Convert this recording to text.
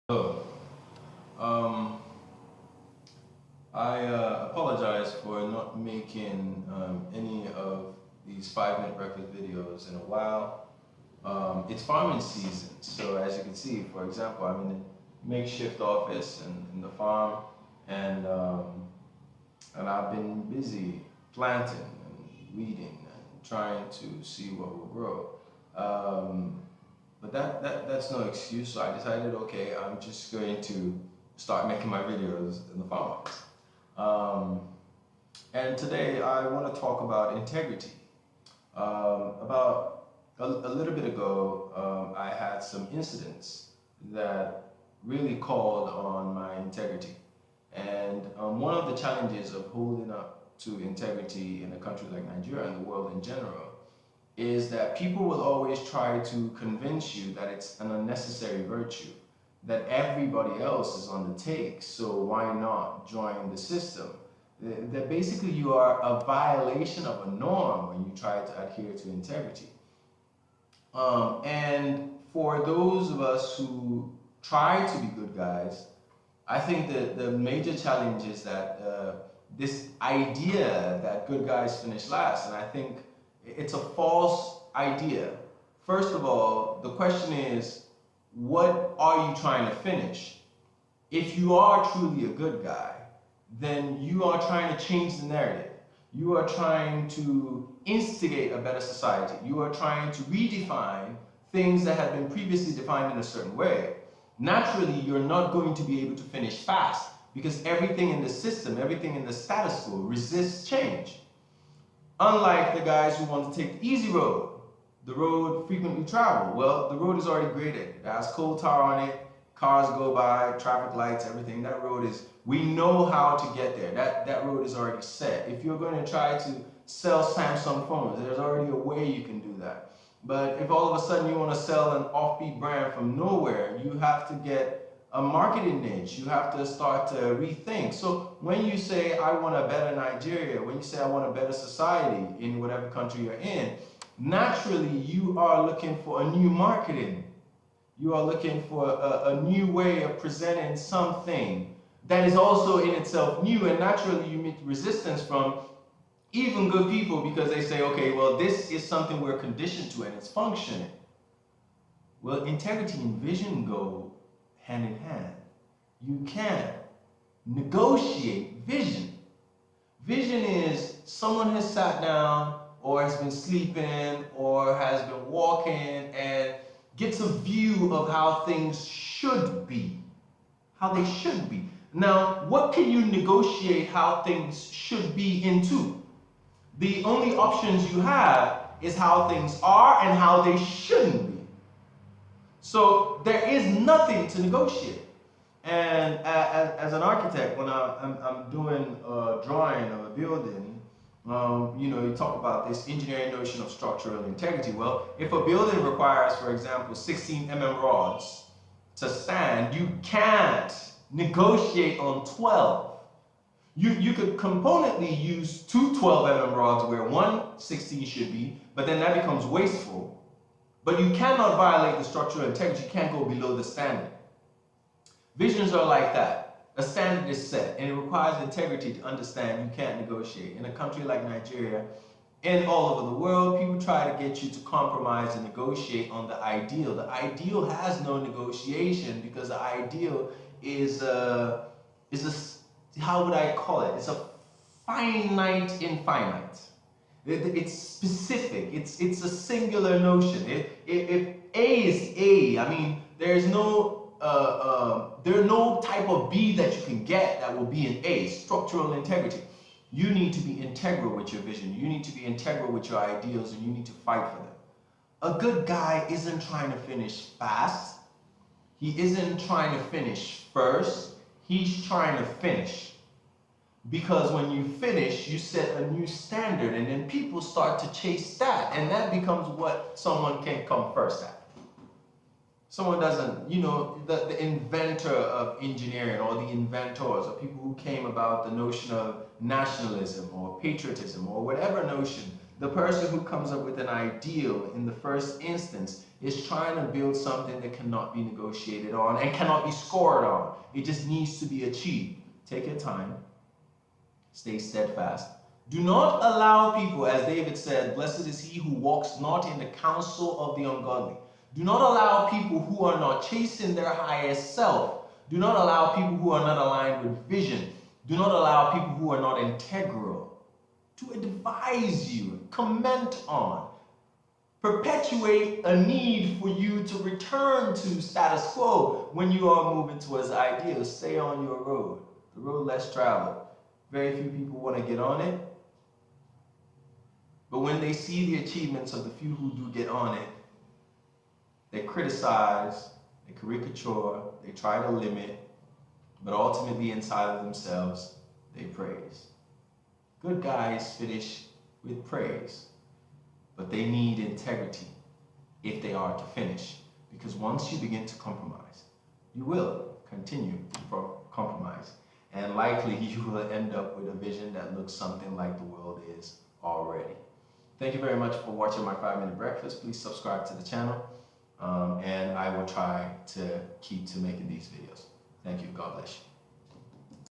Oh, um, I apologize for not making any of these 5 minute breakfast videos in a while. It's farming season, so as you can see, for example, I'm in a makeshift office in the farm, and um, and I've been busy planting and weeding and trying to see what will grow. Um, but that's no excuse. So I decided, okay, I'm just going to start making my videos in the farm office. Um, and today I want to talk about integrity. About a little bit ago, I had some incidents that really called on my integrity. And one of the challenges of holding up to integrity in a country like Nigeria and the world in general is that people will always try to convince you that it's an unnecessary virtue, that everybody else is on the take, so why not join the system? That basically you are a violation of a norm when you try to adhere to integrity. And for those of us who try to be good guys, I think that the major challenge is that this idea that good guys finish last, and I think it's a false idea. First of all, the question is, what are you trying to finish? If you are truly a good guy, then you are trying to change the narrative. You are trying to instigate a better society. You are trying to redefine things that have been previously defined in a certain way. Naturally, you're not going to be able to finish fast because everything in the system, everything in the status quo resists change. Unlike the guys who want to take the easy road, the road frequently traveled. Well, the road is already graded. It has coal tar on it, cars go by, traffic lights, everything. That road is, we know how to get there. That road is already set. If you're going to try to sell Samsung phones, there's already a way you can do that. But if all of a sudden you want to sell an offbeat brand from nowhere, you have to get a marketing niche. You have to start to rethink. So when you say, I want a better Nigeria, when you say, I want a better society in whatever country you're in, naturally you are looking for a new marketing. You are looking for a new way of presenting something that is also in itself new, and naturally you meet resistance from even good people because they say, okay, well, this is something we're conditioned to and it's functioning. Well, integrity and vision go hand in hand. You can't negotiate vision. Vision is someone has sat down or has been sleeping or has been walking and gets a view of how things should be, how they should be. Now, what can you negotiate how things should be into? The only options you have is how things are and how they shouldn't be. So there is nothing to negotiate. And as an architect, when I'm doing a drawing of a building, you talk about this engineering notion of structural integrity. Well, if a building requires, for example, 16 rods to stand, you can't negotiate on 12. You could componently use two 12 rods where one 16 should be, but then that becomes wasteful. But you cannot violate the structural integrity. You can't go below the standard. Visions are like that. A standard is set, and it requires integrity to understand you can't negotiate. In a country like Nigeria, and all over the world, people try to get you to compromise and negotiate on the ideal. The ideal has no negotiation because the ideal is how would I call it? It's a finite infinite. It's specific. It's a singular notion. If A is A, I mean, there are no type of B that you can get that will be an A. Structural integrity. You need to be integral with your vision. You need to be integral with your ideals, and you need to fight for them. A good guy isn't trying to finish fast. He isn't trying to finish first. He's trying to finish. Because when you finish, you set a new standard, and then people start to chase that, and that becomes what someone can come first at. Someone doesn't, the inventor of engineering or the inventors or people who came about the notion of nationalism or patriotism or whatever notion, the person who comes up with an ideal in the first instance is trying to build something that cannot be negotiated on and cannot be scored on. It just needs to be achieved. Take your time. Stay steadfast. Do not allow people, as David said, blessed is he who walks not in the counsel of the ungodly. Do not allow people who are not chasing their highest self. Do not allow people who are not aligned with vision. Do not allow people who are not integral to advise you, comment on, perpetuate a need for you to return to status quo when you are moving towards ideals. Stay on your road, the road less traveled. Very few people want to get on it. But when they see the achievements of the few who do get on it, they criticize, they caricature, they try to limit, but ultimately inside of themselves, they praise. Good guys finish with praise, but they need integrity if they are to finish. Because once you begin to compromise, you will continue to compromise. And likely you will end up with a vision that looks something like the world is already. Thank you very much for watching my 5-minute breakfast. Please subscribe to the channel, and I will try to keep making these videos. Thank you. God bless you.